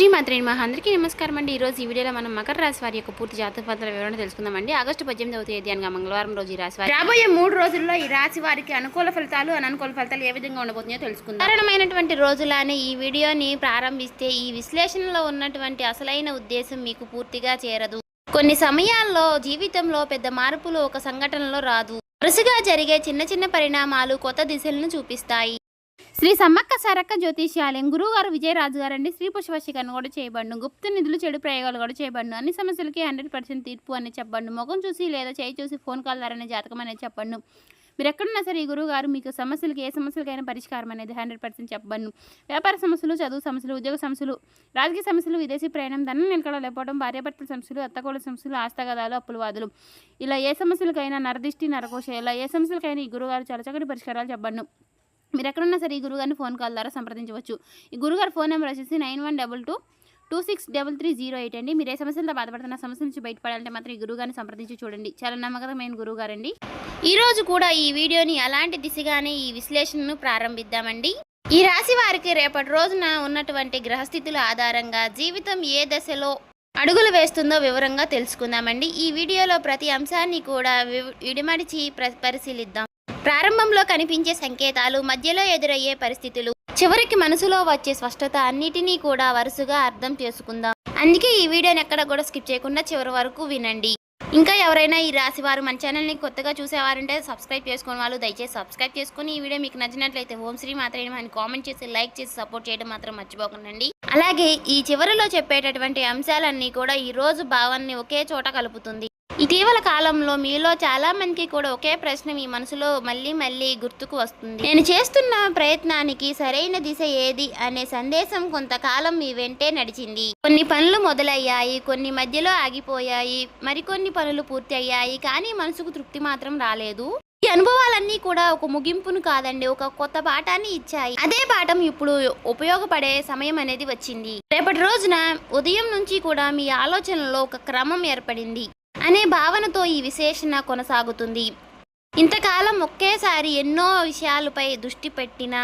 శ్రీమాత్రే నమః. అందరికీ నమస్కారం అండి. ఈరోజు ఈ వీడియోలో మనం మకర రాశి వారి యొక్క పూర్తి జాతక ఫలితాల వివరణ తెలుసుకుందామండి. ఆగస్టు 18వ తేదీ అనగా మంగళవారం రోజు ఈ రాశి వారి రాబోయే 3 రోజుల్లో ఈ రాశి వారికి అనుకూల ఫలితాలు అననుకూల ఫలితాలు ఏ విధంగా ఉండబోతున్నాయో తెలుసుకుందాం. సాధారణమైనటువంటి రోజులానే ఈ వీడియోని ప్రారంభిస్తే ఈ విశ్లేషణలో ఉన్నటువంటి అసలైన ఉద్దేశం మీకు పూర్తిగా చేరదు. కొన్ని సమయాల్లో జీవితంలో పెద్ద మార్పులు ఒక సంఘటనలో రాదు. వరుసగా జరిగే చిన్న చిన్న పరిణామాలు కొత్త దిశలను చూపిస్తాయి. శ్రీ సమ్మక్క సారక్క జ్యోతిష్యాలయం గురువుగారు విజయరాజు గారండి. స్త్రీ పుష్పవశీకరణ కూడా చేయబడును. గుప్త నిధులు చెడు ప్రయోగాలు కూడా చేయబడును. అన్ని సమస్యలకి 100% తీర్పు అని చెప్పండు. ముఖం చూసి లేదా చేయి చూసి ఫోన్ కాల్ ద్వారా జాతకం అనేది చెప్పండు. మీరు ఎక్కడున్నా సరే ఈ గురువుగారు మీకు సమస్యలకి ఏ సమస్యలకైనా పరిష్కారం అనేది 100% చెప్పబడును. వ్యాపార సమస్యలు, చదువు సమస్యలు, ఉద్యోగ సమస్యలు, రాజకీయ సమస్యలు, విదేశీ ప్రయాణం, ధనం నిలకడ లేకపోవడం, భార్యాభర్తల సమస్యలు, అత్తకోళ్ళ సమస్యలు, ఆస్తగదాలు, అప్పుల వాదులు, ఇలా ఏ సమస్యలకైనా నరదిష్టి నరకోశ, ఇలా ఏ సమస్యలకైనా ఈ గురువుగారు చాలా చక్కటి పరిష్కారాలు చెప్పబడును. మీరు ఎక్కడున్నా సరే ఈ గురుగారిని ఫోన్ కాల్ ద్వారా సంప్రదించవచ్చు. ఈ గురుగారు ఫోన్ నెంబర్ వచ్చేసి 9122263308 అండి. మీరు ఏ సమస్యలతో బాధపడుతున్న సమస్య నుంచి బయటపడాలంటే మాత్రం ఈ గురుగారిని సంప్రదించి చూడండి. చాలా నమ్మకమైన గురుగారండి. ఈరోజు కూడా ఈ వీడియోని అలాంటి దిశగానే ఈ విశ్లేషణను ప్రారంభిద్దామండి. ఈ రాశి వారికి రేపటి రోజున ఉన్నటువంటి గ్రహస్థితుల ఆధారంగా జీవితం ఏ దశలో అడుగులు వేస్తుందో వివరంగా తెలుసుకుందామండి. ఈ వీడియోలో ప్రతి అంశాన్ని కూడా విడిమడిచి పరిశీలిద్దాం. ప్రారంభంలో కనిపించే సంకేతాలు, మధ్యలో ఎదురయ్యే పరిస్థితులు, చివరికి మనసులో వచ్చే స్పష్టత అన్నిటినీ కూడా వరుసగా అర్థం చేసుకుందాం. అందుకే ఈ వీడియోని ఎక్కడ కూడా స్కిప్ చేయకుండా చివరి వరకు వినండి. ఇంకా ఎవరైనా ఈ రాశి వారు మన ఛానల్ని కొత్తగా చూసేవారంటే సబ్స్క్రైబ్ చేసుకునే వాళ్ళు దయచేసి సబ్స్క్రైబ్ చేసుకుని ఈ వీడియో మీకు నచ్చినట్లయితే ఓం శ్రీ మాత్రే నమః అని కామెంట్ చేసి లైక్ చేసి సపోర్ట్ చేయడం మాత్రం మర్చిపోకండి. అలాగే ఈ చివరిలో చెప్పేటటువంటి అంశాలన్నీ కూడా ఈ రోజు భావాన్ని ఒకే చోట కలుపుతుంది. ఇటీవల కాలంలో మీలో చాలా మందికి కూడా ఒకే ప్రశ్న మీ మనసులో మళ్ళీ గుర్తుకు వస్తుంది. నేను చేస్తున్న ప్రయత్నానికి సరైన దిశ ఏది అనే సందేశం కొంతకాలం మీ వెంటే నడిచింది. కొన్ని పనులు మొదలయ్యాయి, కొన్ని మధ్యలో ఆగిపోయాయి, మరికొన్ని పనులు పూర్తి అయ్యాయి, కానీ మనసుకు తృప్తి మాత్రం రాలేదు. ఈ అనుభవాలన్నీ కూడా ఒక ముగింపును కాదండి, ఒక కొత్త పాఠాన్ని ఇచ్చాయి. అదే పాఠం ఇప్పుడు ఉపయోగపడే సమయం అనేది వచ్చింది. రేపటి రోజున ఉదయం నుంచి కూడా మీ ఆలోచనలో ఒక క్రమం ఏర్పడింది అనే భావనతో ఈ విశ్లేషణ కొనసాగుతుంది. ఇంతకాలం ఒకేసారి ఎన్నో విషయాలపై దృష్టి పెట్టిన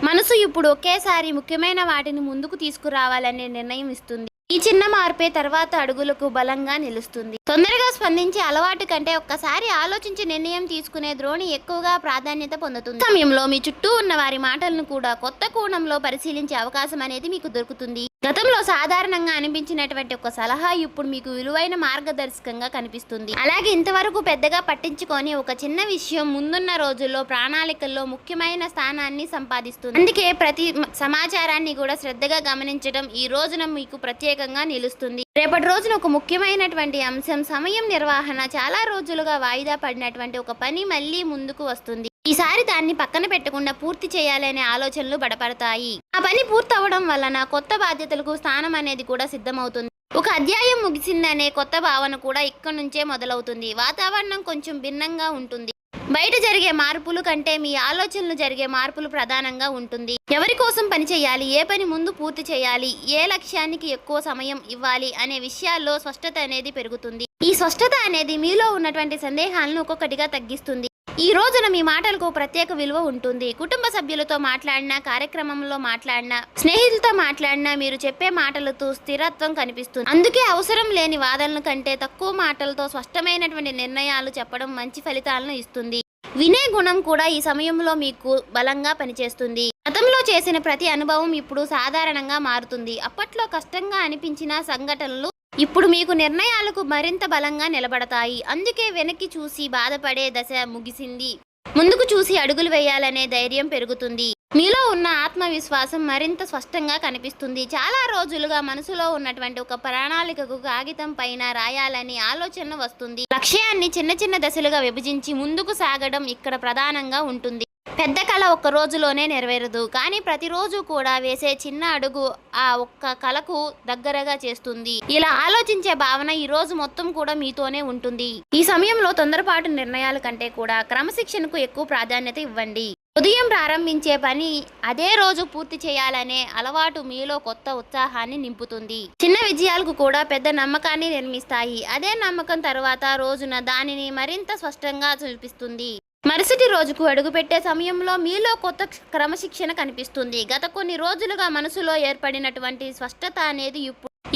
మనసు ఇప్పుడు ఒకేసారి ముఖ్యమైన వాటిని ముందుకు తీసుకురావాలనే నిర్ణయం ఇస్తుంది. ఈ చిన్న మార్పే తర్వాత అడుగులకు బలంగా నిలుస్తుంది. తొందరగా స్పందించే అలవాటు కంటే ఒక్కసారి ఆలోచించి నిర్ణయం తీసుకునే ధోరణి ఎక్కువగా ప్రాధాన్యత పొందుతుంది. సమయంలో మీ చుట్టూ ఉన్న వారి మాటలను కూడా కొత్త కోణంలో పరిశీలించే అవకాశం అనేది మీకు దొరుకుతుంది. గతంలో సాధారణంగా అనిపించినటువంటి ఒక సలహా ఇప్పుడు మీకు విలువైన మార్గదర్శకంగా కనిపిస్తుంది. అలాగే ఇంతవరకు పెద్దగా పట్టించుకొని ఒక చిన్న విషయం ముందున్న రోజుల్లో ప్రణాళికల్లో ముఖ్యమైన స్థానాన్ని సంపాదిస్తుంది. అందుకే ప్రతి సమాచారాన్ని కూడా శ్రద్ధగా గమనించడం ఈ రోజున మీకు ప్రత్యేకంగా నిలుస్తుంది. రేపటి రోజున ఒక ముఖ్యమైనటువంటి అంశం సమయం నిర్వహణ. చాలా రోజులుగా వాయిదా పడినటువంటి ఒక పని మళ్ళీ ముందుకు వస్తుంది. ఈసారి దాన్ని పక్కన పెట్టకుండా పూర్తి చేయాలనే ఆలోచనలు బడపడతాయి. ఆ పని పూర్తవడం వలన కొత్త బాధ్యతలకు స్థానం అనేది కూడా సిద్ధమవుతుంది. ఒక అధ్యాయం ముగిసిందనే కొత్త భావన కూడా ఇక్కడి నుంచే మొదలవుతుంది. వాతావరణం కొంచెం భిన్నంగా ఉంటుంది. బయట జరిగే మార్పులు కంటే మీ ఆలోచనలు జరిగే మార్పులు ప్రధానంగా ఉంటుంది. ఎవరి కోసం పని చేయాలి, ఏ పని ముందు పూర్తి చేయాలి, ఏ లక్ష్యానికి ఎక్కువ సమయం ఇవ్వాలి అనే విషయాల్లో స్పష్టత అనేది పెరుగుతుంది. ఈ స్పష్టత అనేది మీలో ఉన్నటువంటి సందేహాలను ఒక్కొక్కటిగా తగ్గిస్తుంది. ఈ రోజున మీ మాటలకు ప్రత్యేక విలువ ఉంటుంది. కుటుంబ సభ్యులతో మాట్లాడినా, కార్యక్రమంలో మాట్లాడినా, స్నేహితులతో మాట్లాడినా మీరు చెప్పే మాటలతో స్థిరత్వం కనిపిస్తుంది. అందుకే అవసరం లేని వాదనల కంటే తక్కువ మాటలతో స్పష్టమైనటువంటి నిర్ణయాలు చెప్పడం మంచి ఫలితాలను ఇస్తుంది. వినే గుణం కూడా ఈ సమయంలో మీకు బలంగా పనిచేస్తుంది. గతంలో చేసిన ప్రతి అనుభవం ఇప్పుడు సాధారణంగా మారుతుంది. అప్పట్లో కష్టంగా అనిపించిన సంఘటనలు ఇప్పుడు మీకు నిర్ణయాలకు మరింత బలంగా నిలబడతాయి. అందుకే వెనక్కి చూసి బాధపడే దశ ముగిసింది. ముందుకు చూసి అడుగులు వేయాలనే ధైర్యం పెరుగుతుంది. మీలో ఉన్న ఆత్మవిశ్వాసం మరింత స్పష్టంగా కనిపిస్తుంది. చాలా రోజులుగా మనసులో ఉన్నటువంటి ఒక ప్రణాళికకు కాగితం పైన రాయాలని ఆలోచన వస్తుంది. లక్ష్యాన్ని చిన్న చిన్న దశలుగా విభజించి ముందుకు సాగడం ఇక్కడ ప్రధానంగా ఉంటుంది. పెద్ద కళ ఒక్క రోజులోనే నెరవేరదు, కానీ ప్రతిరోజు కూడా వేసే చిన్న అడుగు ఆ ఒక్క కళకు దగ్గరగా చేస్తుంది. ఇలా ఆలోచించే భావన ఈ రోజు మొత్తం కూడా మీతోనే ఉంటుంది. ఈ సమయంలో తొందరపాటు నిర్ణయాల కంటే కూడా క్రమశిక్షణకు ఎక్కువ ప్రాధాన్యత ఇవ్వండి. ఉదయం ప్రారంభించే పని అదే రోజు పూర్తి చేయాలనే అలవాటు మీలో కొత్త ఉత్సాహాన్ని నింపుతుంది. చిన్న విజయాలకు కూడా పెద్ద నమ్మకాన్ని నిర్మిస్తాయి. అదే నమ్మకం తర్వాత రోజున దానిని మరింత స్పష్టంగా చూపిస్తుంది. మరుసటి రోజుకు అడుగుపెట్టే సమయంలో మీలో కొత్త క్రమశిక్షణ కనిపిస్తుంది. గత కొన్ని రోజులుగా మనసులో ఏర్పడినటువంటి స్పష్టత అనేది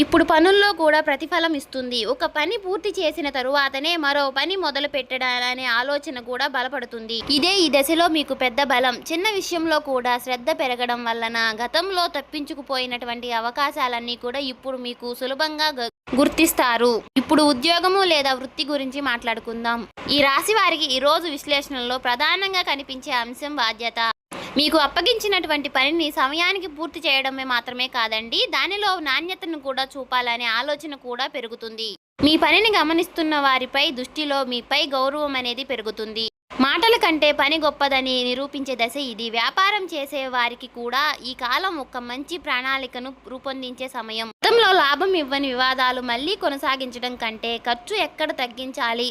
ఇప్పుడు పనుల్లో కూడా ప్రతిఫలం ఇస్తుంది. ఒక పని పూర్తి చేసిన తరువాతనే మరో పని మొదలు పెట్టడాలనే ఆలోచన కూడా బలపడుతుంది. ఇదే ఈ దశలో మీకు పెద్ద బలం. చిన్న విషయంలో కూడా శ్రద్ధ పెరగడం వలన గతంలో తప్పించుకుపోయినటువంటి అవకాశాలన్నీ కూడా ఇప్పుడు మీకు సులభంగా గుర్తిస్తారు. ఇప్పుడు ఉద్యోగము లేదా వృత్తి గురించి మాట్లాడుకుందాం. ఈ రాశి వారికి ఈ రోజు విశ్లేషణలో ప్రధానంగా కనిపించే అంశం బాధ్యత. మీకు అప్పగించినటువంటి పనిని సమయానికి పూర్తి చేయడమే మాత్రమే కాదండి, దానిలో నాణ్యతను కూడా చూపాలనే ఆలోచన కూడా పెరుగుతుంది. మీ పనిని గమనిస్తున్న వారిపై దృష్టిలో మీపై గౌరవం అనేది పెరుగుతుంది. మాటల కంటే పని గొప్పదని నిరూపించే దశ ఇది. వ్యాపారం చేసే వారికి కూడా ఈ కాలం ఒక మంచి ప్రణాళికను రూపొందించే సమయం. గతంలో లాభం ఇవ్వని వివాదాలు మళ్ళీ కొనసాగించడం కంటే ఖర్చు ఎక్కడ తగ్గించాలి,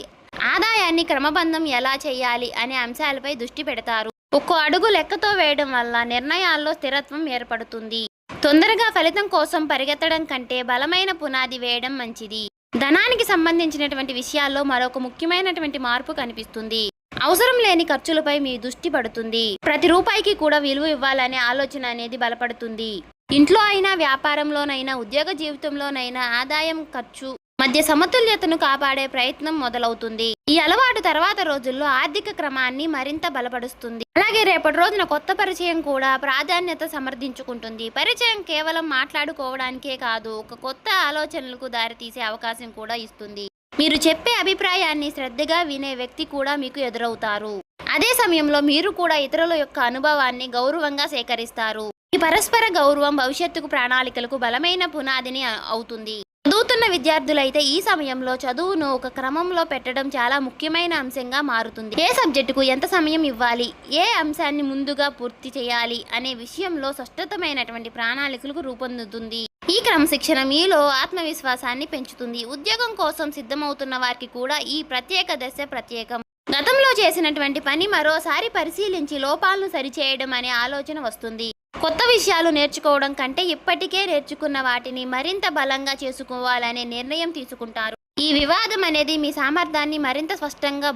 ఆదాయాన్ని క్రమబద్ధం ఎలా చేయాలి అనే అంశాలపై దృష్టి పెడతారు. ఒక్కో అడుగు లెక్కతో వేయడం వల్ల నిర్ణయాల్లో స్థిరత్వం ఏర్పడుతుంది. తొందరగా ఫలితం కోసం పరిగెత్తడం కంటే బలమైన పునాది వేయడం మంచిది. ధనానికి సంబంధించినటువంటి విషయాల్లో మరొక ముఖ్యమైనటువంటి మార్పు కనిపిస్తుంది. అవసరం లేని ఖర్చులపై మీ దృష్టి పడుతుంది. ప్రతి రూపాయికి కూడా విలువ ఇవ్వాలనే ఆలోచన అనేది బలపడుతుంది. ఇంట్లో అయినా, వ్యాపారంలోనైనా, ఉద్యోగ జీవితంలోనైనా ఆదాయం ఖర్చు మధ్య సమతుల్యతను కాపాడే ప్రయత్నం మొదలవుతుంది. ఈ అలవాటు తర్వాత రోజుల్లో ఆర్థిక క్రమాన్ని మరింత బలపరుస్తుంది. అలాగే రేపటి రోజున కొత్త పరిచయం కూడా ప్రాధాన్యత సమర్థించుకుంటుంది. పరిచయం కేవలం మాట్లాడుకోవడానికే కాదు, ఒక కొత్త ఆలోచనలకు దారితీసే అవకాశం కూడా ఇస్తుంది. మీరు చెప్పే అభిప్రాయాన్ని శ్రద్ధగా వినే వ్యక్తి కూడా మీకు ఎదురవుతారు. అదే సమయంలో మీరు కూడా ఇతరుల యొక్క అనుభవాన్ని గౌరవంగా సేకరిస్తారు. ఈ పరస్పర గౌరవం భవిష్యత్తుకు ప్రణాళికలకు బలమైన పునాదిని అవుతుంది. చదువుతున్న విద్యార్థులైతే ఈ సమయంలో చదువును ఒక క్రమంలో పెట్టడం చాలా ముఖ్యమైన అంశంగా మారుతుంది. ఏ సబ్జెక్టుకు ఎంత సమయం ఇవ్వాలి, ఏ అంశాన్ని ముందుగా పూర్తి చేయాలి అనే విషయంలో స్పష్టమైనటువంటి ప్రణాళికలకు రూపొందుతుంది. ఈ క్రమశిక్షణ మీలో ఆత్మవిశ్వాసాన్ని పెంచుతుంది. ఉద్యోగం కోసం సిద్ధమవుతున్న వారికి కూడా ఈ ప్రత్యేక దశ ప్రత్యేకం. గతంలో చేసినటువంటి పని మరోసారి పరిశీలించి లోపాలను సరిచేయడం అనే ఆలోచన వస్తుంది. కొత్త విషయాలు నేర్చుకోవడం కంటే ఇప్పటికే నేర్చుకున్న వాటిని మరింత బలంగా చేసుకోవాలనే నిర్ణయం తీసుకుంటారు. ఈ వివాదం అనేది మీ సామర్థ్యాన్ని మరింత స్పష్టంగా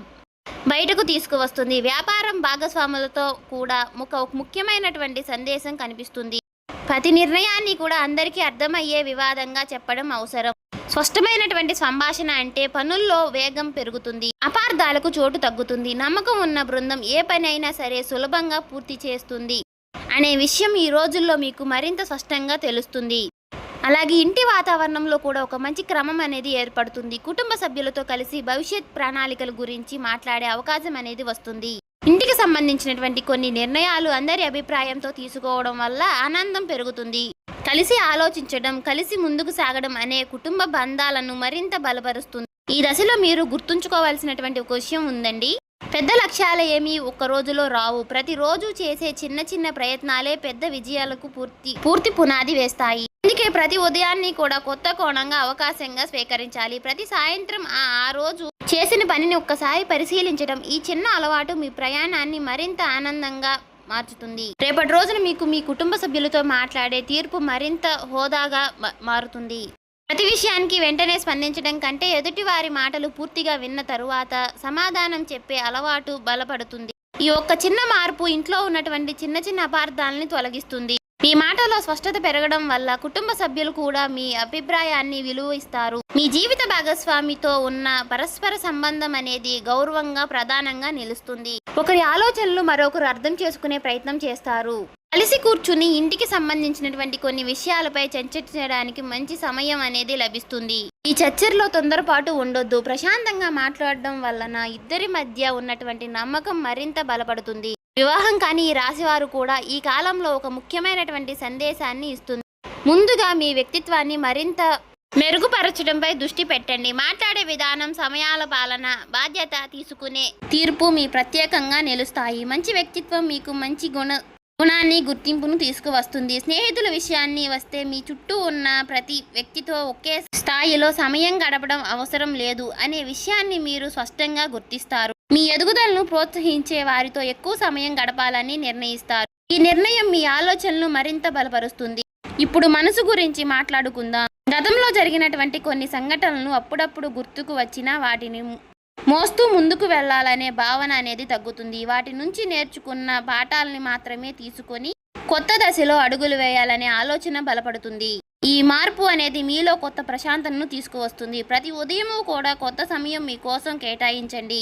బయటకు తీసుకువస్తుంది. వ్యాపారం భాగస్వాములతో కూడా ఒక ముఖ్యమైనటువంటి సందేశం కనిపిస్తుంది. ప్రతి నిర్ణయాన్ని కూడా అందరికీ అర్థమయ్యే వివాదంగా చెప్పడం అవసరం. స్పష్టమైనటువంటి సంభాషణ అంటే పనుల్లో వేగం పెరుగుతుంది, అపార్థాలకు చోటు తగ్గుతుంది. నమ్మకం ఉన్న బృందం ఏ పని అయినా సరే సులభంగా పూర్తి చేస్తుంది అనే విషయం ఈ రోజుల్లో మీకు మరింత స్పష్టంగా తెలుస్తుంది. అలాగే ఇంటి వాతావరణంలో కూడా ఒక మంచి క్రమం అనేది ఏర్పడుతుంది. కుటుంబ సభ్యులతో కలిసి భవిష్యత్ ప్రణాళికల గురించి మాట్లాడే అవకాశం అనేది వస్తుంది. ఇంటికి సంబంధించినటువంటి కొన్ని నిర్ణయాలు అందరి అభిప్రాయంతో తీసుకోవడం వల్ల ఆనందం పెరుగుతుంది. కలిసి ఆలోచించడం, కలిసి ముందుకు సాగడం అనే కుటుంబ బంధాలను మరింత బలపరుస్తుంది. ఈ దశలో మీరు గుర్తుంచుకోవాల్సినటువంటి ఒక విషయం ఉందండి. పెద్ద లక్ష్యాలు ఏమీ ఒక్క రోజులో రావు. ప్రతిరోజు చేసే చిన్న చిన్న ప్రయత్నాలే పెద్ద విజయాలకు పూర్తి పునాది వేస్తాయి. అందుకే ప్రతి ఉదయాన్ని కూడా కొత్త కోణంగా అవకాశంగా స్వీకరించాలి. ప్రతి సాయంత్రం ఆ రోజు చేసిన పనిని ఒక్కసారి పరిశీలించడం, ఈ చిన్న అలవాటు మీ ప్రయాణాన్ని మరింత ఆనందంగా మార్చుతుంది. రేపటి రోజున మీకు మీ కుటుంబ సభ్యులతో మాట్లాడే తీర్పు మరింత హోదాగా మారుతుంది. ప్రతి విషయానికి వెంటనే స్పందించడం కంటే ఎదుటి వారి మాటలు పూర్తిగా విన్న తరువాత సమాధానం చెప్పే అలవాటు బలపడుతుంది. ఈ ఒక్క చిన్న మార్పు ఇంట్లో ఉన్నటువంటి చిన్న చిన్న అపార్థాలని తొలగిస్తుంది. మీ మాటలో స్పష్టత పెరగడం వల్ల కుటుంబ సభ్యులు కూడా మీ అభిప్రాయాన్ని విలువ ఇస్తారు. మీ జీవిత భాగస్వామితో ఉన్న పరస్పర సంబంధం అనేది గౌరవంగా ప్రధానంగా నిలుస్తుంది. ఒకరి ఆలోచనలు మరొకరు అర్థం చేసుకునే ప్రయత్నం చేస్తారు. కలిసి కూర్చుని ఇంటికి సంబంధించినటువంటి కొన్ని విషయాలపై చర్చించడానికి మంచి సమయం అనేది లభిస్తుంది. ఈ చర్చల్లో తొందరపాటు ఉండొద్దు. ప్రశాంతంగా మాట్లాడడం వలన ఇద్దరి మధ్య ఉన్నటువంటి నమ్మకం మరింత బలపడుతుంది. వివాహం కాని ఈ రాశివారు కూడా ఈ కాలంలో ఒక ముఖ్యమైనటువంటి సందేశాన్ని ఇస్తుంది. ముందుగా మీ వ్యక్తిత్వాన్ని మరింత మెరుగుపరచడంపై దృష్టి పెట్టండి. మాట్లాడే విధానం, సమయాల పాలన, బాధ్యత తీసుకునే తీర్పు మీ ప్రత్యేకంగా నిలుస్తాయి. మంచి వ్యక్తిత్వం మీకు మంచి గుణాన్ని, గుర్తింపును తీసుకువస్తుంది. స్నేహితుల విషయాన్ని వస్తే మీ చుట్టూ ఉన్న ప్రతి వ్యక్తితో ఒకే స్థాయిలో సమయం గడపడం అవసరం లేదు అనే విషయాన్ని మీరు స్పష్టంగా గుర్తిస్తారు. మీ ఎదుగుదలను ప్రోత్సహించే వారితో ఎక్కువ సమయం గడపాలని నిర్ణయిస్తారు. ఈ నిర్ణయం మీ ఆలోచనలు మరింత బలపరుస్తుంది. ఇప్పుడు మనసు గురించి మాట్లాడుకుందాం. గతంలో జరిగినటువంటి కొన్ని సంఘటనలు అప్పుడప్పుడు గుర్తుకు వచ్చినా వాటిని మోస్తూ ముందుకు వెళ్ళాలనే భావన అనేది తగ్గుతుంది. వాటి నుంచి నేర్చుకున్న పాఠాలని మాత్రమే తీసుకొని కొత్త దశలో అడుగులు వేయాలనే ఆలోచన బలపడుతుంది. ఈ మార్పు అనేది మీలో కొత్త ప్రశాంతతను తీసుకువస్తుంది. ప్రతి ఉదయము కూడా కొత్త సమయం మీకోసం కేటాయించండి.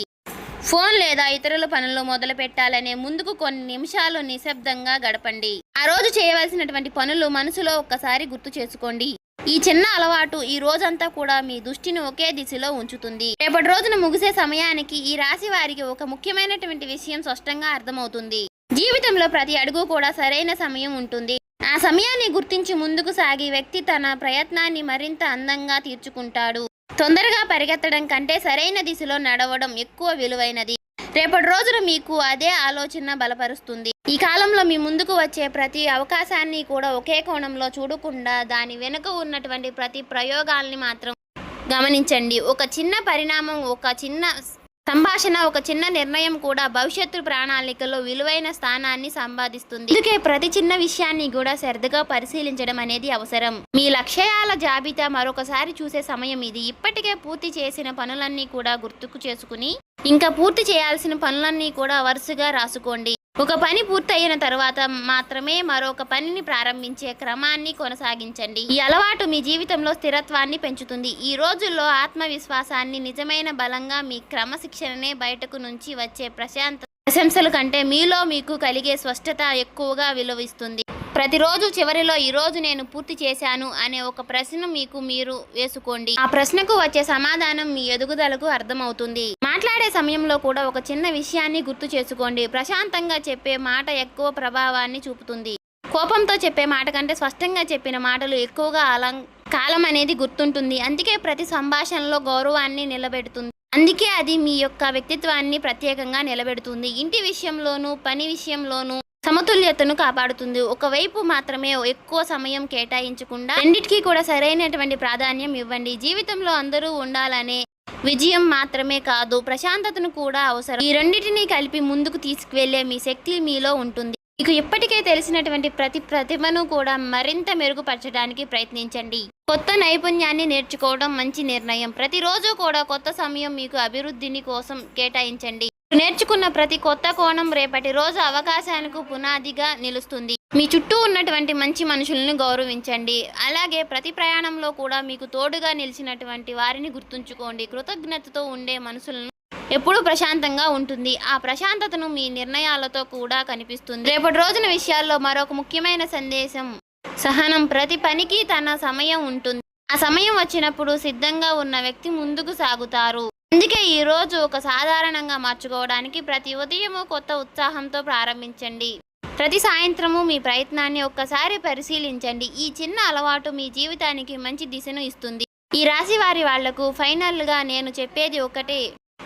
ఫోన్ లేదా ఇతరుల పనులు మొదలు పెట్టాలనే ముందుకు కొన్ని నిమిషాలు నిశ్శబ్దంగా గడపండి. ఆ రోజు చేయవలసినటువంటి పనులు మనసులో ఒక్కసారి గుర్తు చేసుకోండి. ఈ చిన్న అలవాటు ఈ రోజంతా కూడా మీ దృష్టిని ఒకే దిశలో ఉంచుతుంది. రేపటి రోజున ముగిసే సమయానికి ఈ రాశి వారికి ఒక ముఖ్యమైనటువంటి విషయం స్పష్టంగా అర్థమవుతుంది. జీవితంలో ప్రతి అడుగు కూడా సరైన సమయం ఉంటుంది. ఆ సమయాన్ని గుర్తించి ముందుకు సాగి వ్యక్తి తన ప్రయత్నాన్ని మరింత అందంగా తీర్చుకుంటాడు. తొందరగా పరిగెత్తడం కంటే సరైన దిశలో నడవడం ఎక్కువ విలువైనది. రేపటి రోజున మీకు అదే ఆలోచన బలపరుస్తుంది. ఈ కాలంలో మీ ముందుకు వచ్చే ప్రతి అవకాశాన్ని కూడా ఒకే కోణంలో చూడకుండా దాని వెనుక ఉన్నటువంటి ప్రతి ప్రయోగాల్ని మాత్రం గమనించండి. ఒక చిన్న పరిణామం, ఒక చిన్న సంభాషణ, ఒక చిన్న నిర్ణయం కూడా భవిష్యత్తు ప్రణాళికలో విలువైన స్థానాన్ని సంపాదిస్తుంది. అందుకే ప్రతి చిన్న విషయాన్ని కూడా శ్రద్ధగా పరిశీలించడం అనేది అవసరం. మీ లక్ష్యాల జాబితా మరొకసారి చూసే సమయం ఇది. ఇప్పటికే పూర్తి చేసిన పనులన్నీ కూడా గుర్తుకు చేసుకుని ఇంకా పూర్తి చేయాల్సిన పనులన్నీ కూడా వరుసగా రాసుకోండి. ఒక పని పూర్తయిన తర్వాత మాత్రమే మరొక పనిని ప్రారంభించే క్రమాన్ని కొనసాగించండి. ఈ అలవాటు మీ జీవితంలో స్థిరత్వాన్ని పెంచుతుంది. ఈ రోజుల్లో ఆత్మవిశ్వాసాన్ని నిజమైన బలంగా మీ క్రమశిక్షణనే బయటకు నుంచి వచ్చే ప్రశంసల కంటే మీలో మీకు కలిగే స్పష్టత ఎక్కువగా విలువిస్తుంది. ప్రతిరోజు చివరిలో ఈరోజు నేను పూర్తి చేశాను అనే ఒక ప్రశ్న మీకు మీరు వేసుకోండి. ఆ ప్రశ్నకు వచ్చే సమాధానం మీ ఎదుగుదలకు అర్థమవుతుంది. మాట్లాడే సమయంలో కూడా ఒక చిన్న విషయాన్ని గుర్తు చేసుకోండి. ప్రశాంతంగా చెప్పే మాట ఎక్కువ ప్రభావాన్ని చూపుతుంది. కోపంతో చెప్పే మాట కంటే స్పష్టంగా చెప్పిన మాటలు ఎక్కువగా కాలం అనేది గుర్తుంటుంది. అందుకే ప్రతి సంభాషణలో గౌరవాన్ని నిలబెడుతుంది. అందుకే అది మీ యొక్క వ్యక్తిత్వాన్ని ప్రత్యేకంగా నిలబెడుతుంది. ఇంటి విషయంలోనూ పని విషయంలోనూ సమతుల్యతను కాపాడుతుంది. ఒకవైపు మాత్రమే ఎక్కువ సమయం కేటాయించకుండా రెండిటికీ కూడా సరైనటువంటి ప్రాధాన్యం ఇవ్వండి. జీవితంలో అందరూ ఉండాలనే విజయం మాత్రమే కాదు, ప్రశాంతతను కూడా అవసరం. ఈ రెండింటినీ కలిపి ముందుకు తీసుకువెళ్లే మీ శక్తి మీలో ఉంటుంది. మీకు ఇప్పటికే తెలిసినటువంటి ప్రతి ప్రతిభను కూడా మరింత మెరుగుపరచడానికి ప్రయత్నించండి. కొత్త నైపుణ్యాన్ని నేర్చుకోవడం మంచి నిర్ణయం. ప్రతిరోజు కూడా కొత్త సమయం మీకు అభివృద్ధిని కోసం కేటాయించండి. నేర్చుకున్న ప్రతి కొత్త కోణం రేపటి రోజు అవకాశాలకు పునాదిగా నిలుస్తుంది. మీ చుట్టూ ఉన్నటువంటి మంచి మనుషులను గౌరవించండి. అలాగే ప్రతి ప్రయాణంలో కూడా మీకు తోడుగా నిలిచినటువంటి వారిని గుర్తుంచుకోండి. కృతజ్ఞతతో ఉండే మనసులను ఎప్పుడూ ప్రశాంతంగా ఉంటుంది. ఆ ప్రశాంతతను మీ నిర్ణయాలతో కూడా కనిపిస్తుంది. రేపటి రోజున విషయాల్లో మరొక ముఖ్యమైన సందేశం సహనం. ప్రతి పనికి తన సమయం ఉంటుంది. ఆ సమయం వచ్చినప్పుడు సిద్ధంగా ఉన్న వ్యక్తి ముందుకు సాగుతారు. అందుకే ఈ రోజు ఒక సాధారణంగా మార్చుకోవడానికి ప్రతి ఉదయము కొత్త ఉత్సాహంతో ప్రారంభించండి. ప్రతి సాయంత్రము మీ ప్రయత్నాన్ని ఒక్కసారి పరిశీలించండి. ఈ చిన్న అలవాటు మీ జీవితానికి మంచి దిశను ఇస్తుంది. ఈ రాశి వాళ్లకు ఫైనల్గా నేను చెప్పేది ఒకటే.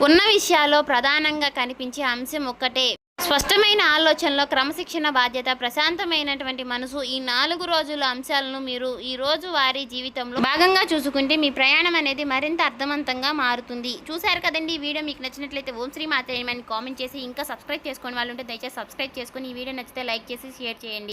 ఉన్న విషయాల్లో ప్రధానంగా కనిపించే అంశం ఒక్కటే. స్పష్టమైన ఆలోచనలో క్రమశిక్షణ, బాధ్యత, ప్రశాంతమైనటువంటి మనసు. ఈ 4 రోజుల అంశాలను మీరు ఈ రోజు వారి జీవితంలో భాగంగా చూసుకుంటే మీ ప్రయాణం అనేది మరింత అర్థవంతంగా మారుతుంది. చూశారు కదండి. ఈ వీడియో మీకు నచ్చినట్లయితే ఓం శ్రీ మాత్రే అని కామెంట్ చేసి ఇంకా సబ్స్క్రైబ్ చేసుకోని వాళ్ళు ఉంటే దయచేసి సబ్స్క్రైబ్ చేసుకుని ఈ వీడియో నచ్చితే లైక్ చేసి షేర్ చేయండి.